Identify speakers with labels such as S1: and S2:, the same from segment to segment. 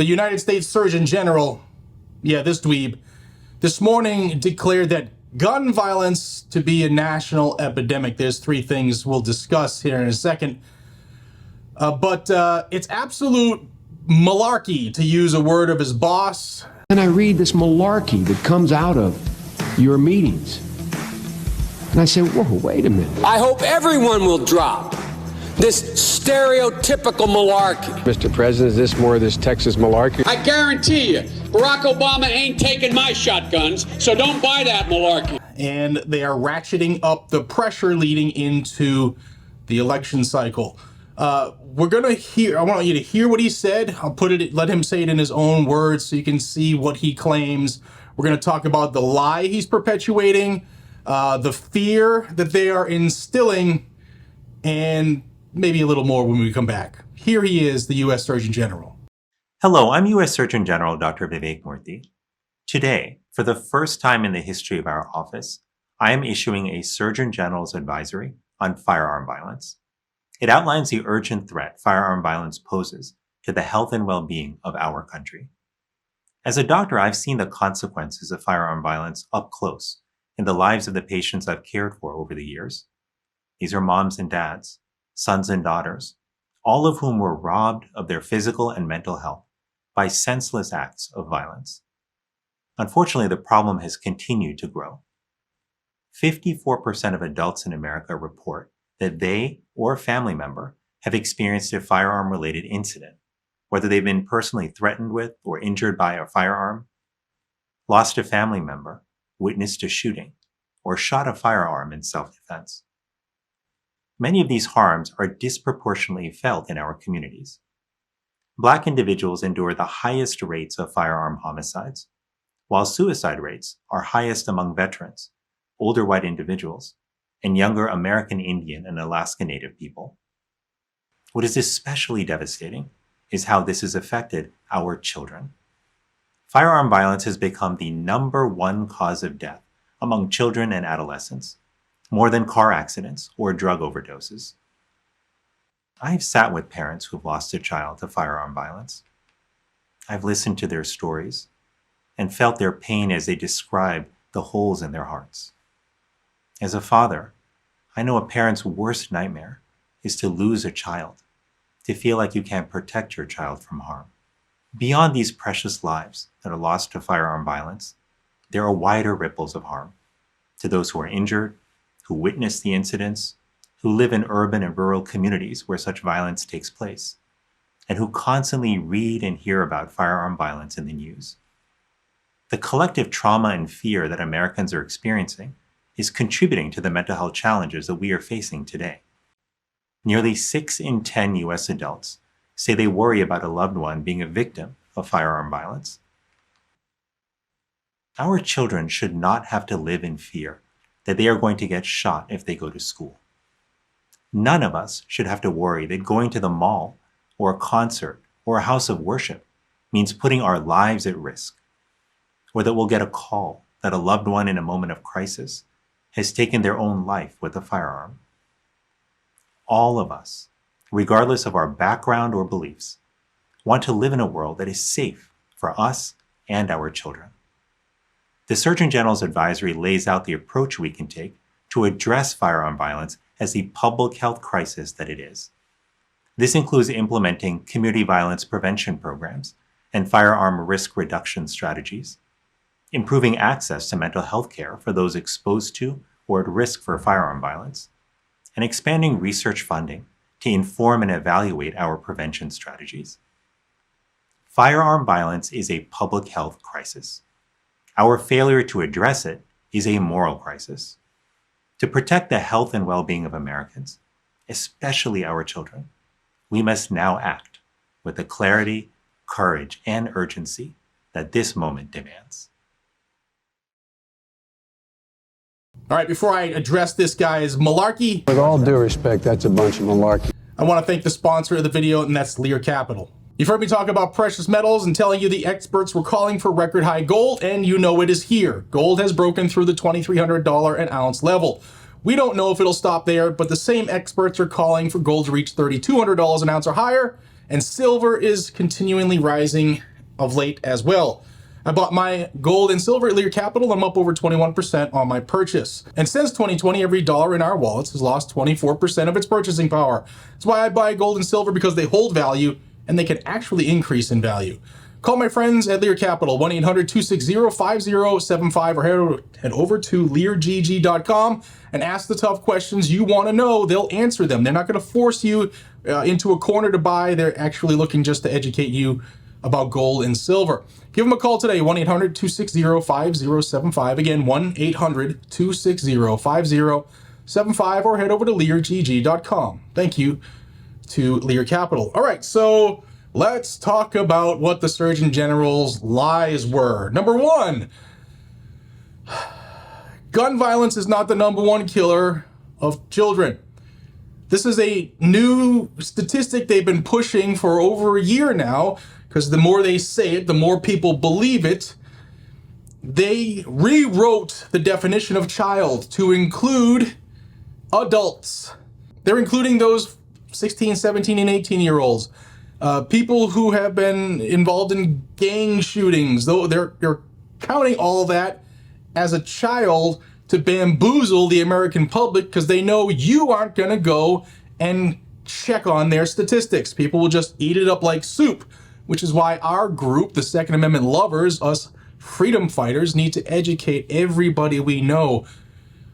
S1: The United States Surgeon General, this dweeb, this morning declared that gun violence to be a national epidemic. There's three things we'll discuss here in a second. But it's absolute malarkey, to use a word of his boss.
S2: And I read this malarkey that comes out of your meetings. And I say, whoa, wait a minute.
S3: I hope everyone will drop this stereotypical malarkey.
S2: Mr. President, is this more of this Texas malarkey?
S3: I guarantee you, Barack Obama ain't taking my shotguns, so don't buy that malarkey.
S1: And they are ratcheting up the pressure leading into the election cycle. We're gonna hear, I want you to hear what he said. I'll let him say it in his own words so you can see what he claims. We're gonna talk about the lie he's perpetuating, the fear that they are instilling, and maybe a little more when we come back. Here he is, the U.S. Surgeon General.
S4: Hello, I'm U.S. Surgeon General Dr. Vivek Murthy. Today, for the first time in the history of our office, I am issuing a Surgeon General's advisory on firearm violence. It outlines the urgent threat firearm violence poses to the health and well-being of our country. As a doctor, I've seen the consequences of firearm violence up close in the lives of the patients I've cared for over the years. These are moms and dads, sons and daughters, all of whom were robbed of their physical and mental health by senseless acts of violence. Unfortunately, the problem has continued to grow. 54% of adults in America report that they or a family member have experienced a firearm-related incident, whether they've been personally threatened with or injured by a firearm, lost a family member, witnessed a shooting, or shot a firearm in self-defense. Many of these harms are disproportionately felt in our communities. Black individuals endure the highest rates of firearm homicides, while suicide rates are highest among veterans, older white individuals, and younger American Indian and Alaska Native people. What is especially devastating is how this has affected our children. Firearm violence has become the #1 cause of death among children and adolescents, more than car accidents or drug overdoses. I've sat with parents who've lost a child to firearm violence. I've listened to their stories and felt their pain as they describe the holes in their hearts. As a father, I know a parent's worst nightmare is to lose a child, to feel like you can't protect your child from harm. Beyond these precious lives that are lost to firearm violence, there are wider ripples of harm to those who are injured, who witness the incidents, who live in urban and rural communities where such violence takes place, and who constantly read and hear about firearm violence in the news. The collective trauma and fear that Americans are experiencing is contributing to the mental health challenges that we are facing today. Nearly 6 in 10 U.S. adults say they worry about a loved one being a victim of firearm violence. Our children should not have to live in fear that they are going to get shot if they go to school. None of us should have to worry that going to the mall or a concert or a house of worship means putting our lives at risk, or that we'll get a call that a loved one in a moment of crisis has taken their own life with a firearm. All of us, regardless of our background or beliefs, want to live in a world that is safe for us and our children. The Surgeon General's advisory lays out the approach we can take to address firearm violence as the public health crisis that it is. This includes implementing community violence prevention programs and firearm risk reduction strategies, improving access to mental health care for those exposed to or at risk for firearm violence, and expanding research funding to inform and evaluate our prevention strategies. Firearm violence is a public health crisis. Our failure to address it is a moral crisis. To protect the health and well-being of Americans, especially our children, we must now act with the clarity, courage, and urgency that this moment demands.
S1: All right, before I address this guy's malarkey,
S2: With all due respect, that's a bunch of malarkey.
S1: I want to thank the sponsor of the video, and that's Lear Capital. You've heard me talk about precious metals and telling you the experts were calling for record high gold, and you know it is here. Gold has broken through the $2,300 an ounce level. We don't know if it'll stop there, but the same experts are calling for gold to reach $3,200 an ounce or higher, and silver is continually rising of late as well. I bought my gold and silver at Lear Capital. I'm up over 21% on my purchase. And since 2020, every dollar in our wallets has lost 24% of its purchasing power. That's why I buy gold and silver, because they hold value and they can actually increase in value. Call my friends at Lear Capital, 1-800-260-5075, or head over to leargg.com and ask the tough questions you want to know. They'll answer them. They're not going to force you into a corner to buy. They're actually looking just to educate you about gold and silver. Give them a call today, 1-800-260-5075. Again, 1-800-260-5075, or head over to leargg.com. Thank you to Lear Capital. All right, so let's talk about what the Surgeon General's lies were. Number one, gun violence is not the number one killer of children. This is a new statistic they've been pushing for over a year now, because the more they say it, the more people believe it. They rewrote the definition of child to include adults. They're including those 16, 17, and 18-year-olds. People who have been involved in gang shootings, though they're counting all that as a child to bamboozle the American public, because they know you aren't going to go and check on their statistics. People will just eat it up like soup, which is why our group, the Second Amendment lovers, us freedom fighters, need to educate everybody we know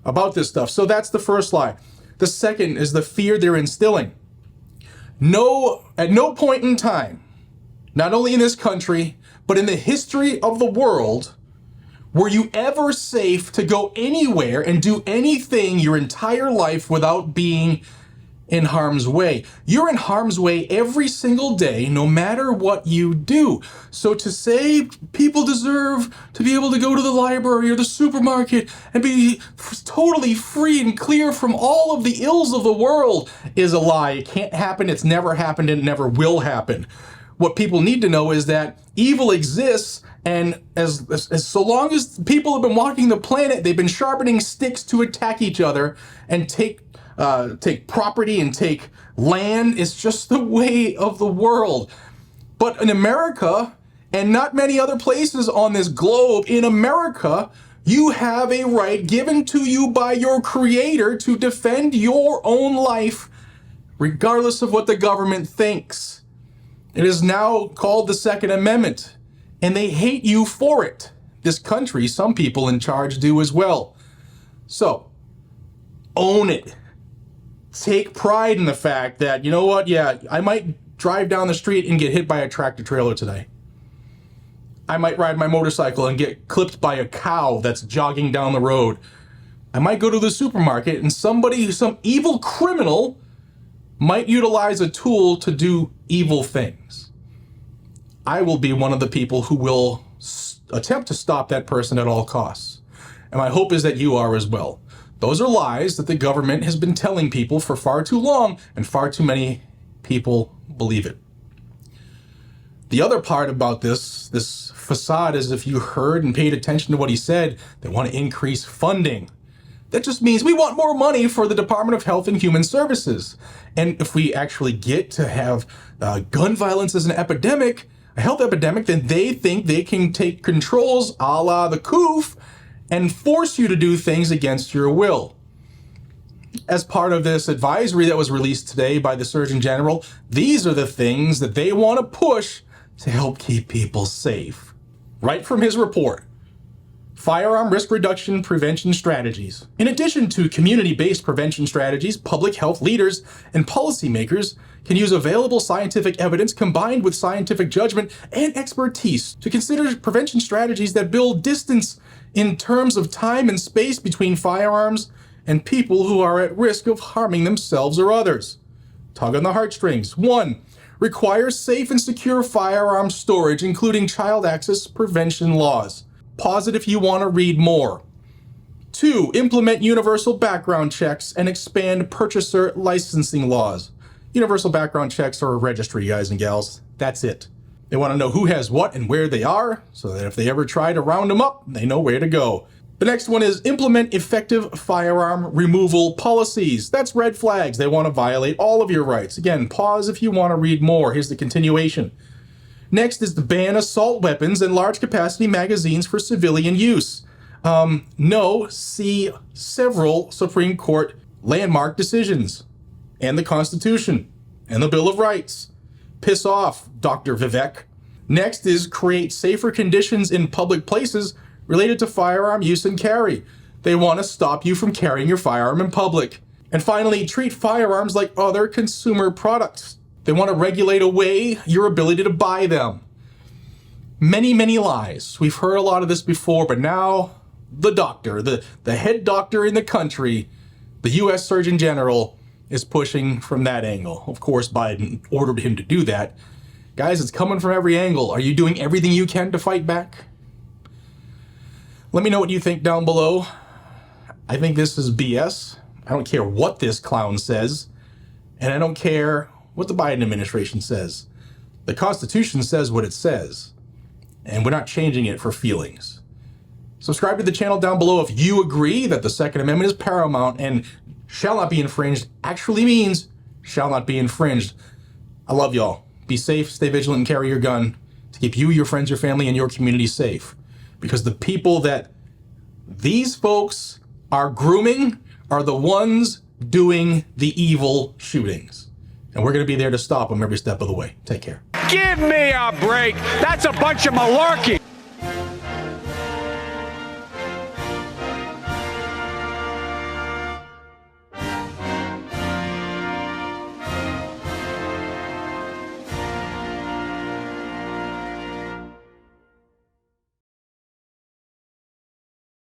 S1: about this stuff. So that's the first lie. The second is the fear they're instilling. At no point in time, not only in this country, but in the history of the world, were you ever safe to go anywhere and do anything your entire life without being in harm's way. You're in harm's way every single day, no matter what you do. So to say people deserve to be able to go to the library or the supermarket and be totally free and clear from all of the ills of the world is a lie. It can't happen. It's never happened and it never will happen. What people need to know is that evil exists, and as so long as people have been walking the planet, they've been sharpening sticks to attack each other and take property and take land. It's just the way of the world. But in America, and not many other places on this globe, in America, you have a right given to you by your Creator to defend your own life, regardless of what the government thinks. It is now called the Second Amendment, and they hate you for it. This country, some people in charge do as well. So, own it. Take pride in the fact that, you know what, yeah, I might drive down the street and get hit by a tractor trailer today. I might ride my motorcycle and get clipped by a cow that's jogging down the road. I might go to the supermarket and some evil criminal might utilize a tool to do evil things. I will be one of the people who will attempt to stop that person at all costs. And my hope is that you are as well. Those are lies that the government has been telling people for far too long, and far too many people believe it. The other part about this facade is, if you heard and paid attention to what he said, they want to increase funding. That just means we want more money for the Department of Health and Human Services. And if we actually get to have gun violence as an epidemic, a health epidemic, then they think they can take controls a la the COOF and force you to do things against your will. As part of this advisory that was released today by the Surgeon General, these are the things that they want to push to help keep people safe. Right from his report. Firearm risk reduction prevention strategies. In addition to community-based prevention strategies, public health leaders and policymakers can use available scientific evidence combined with scientific judgment and expertise to consider prevention strategies that build distance in terms of time and space between firearms and people who are at risk of harming themselves or others. Tug on the heartstrings. 1. Require safe and secure firearm storage, including child access prevention laws. Pause it if you want to read more. 2. Implement universal background checks and expand purchaser licensing laws. Universal background checks are a registry, guys and gals. That's it. They want to know who has what and where they are, so that if they ever try to round them up, they know where to go. The next one is implement effective firearm removal policies. That's red flags. They want to violate all of your rights. Again, pause if you want to read more. Here's the continuation. Next is to ban assault weapons and large capacity magazines for civilian use. No, see several Supreme Court landmark decisions, and the Constitution, and the Bill of Rights. Piss off, Dr. Vivek. Next is create safer conditions in public places related to firearm use and carry. They want to stop you from carrying your firearm in public. And finally, treat firearms like other consumer products. They want to regulate away your ability to buy them. Many, many lies. We've heard a lot of this before, but now the doctor, the head doctor in the country, the U.S. Surgeon General, is pushing from that angle. Of course, Biden ordered him to do that. Guys, it's coming from every angle. Are you doing everything you can to fight back? Let me know what you think down below. I think this is BS. I don't care what this clown says, and I don't care what the Biden administration says. The Constitution says what it says, and we're not changing it for feelings. Subscribe to the channel down below if you agree that the Second Amendment is paramount and shall not be infringed actually means shall not be infringed. I love y'all. Be safe, stay vigilant, and carry your gun to keep you, your friends, your family, and your community safe. Because the people that these folks are grooming are the ones doing the evil shootings. And we're going to be there to stop them every step of the way. Take care.
S5: Give me a break. That's a bunch of malarkey.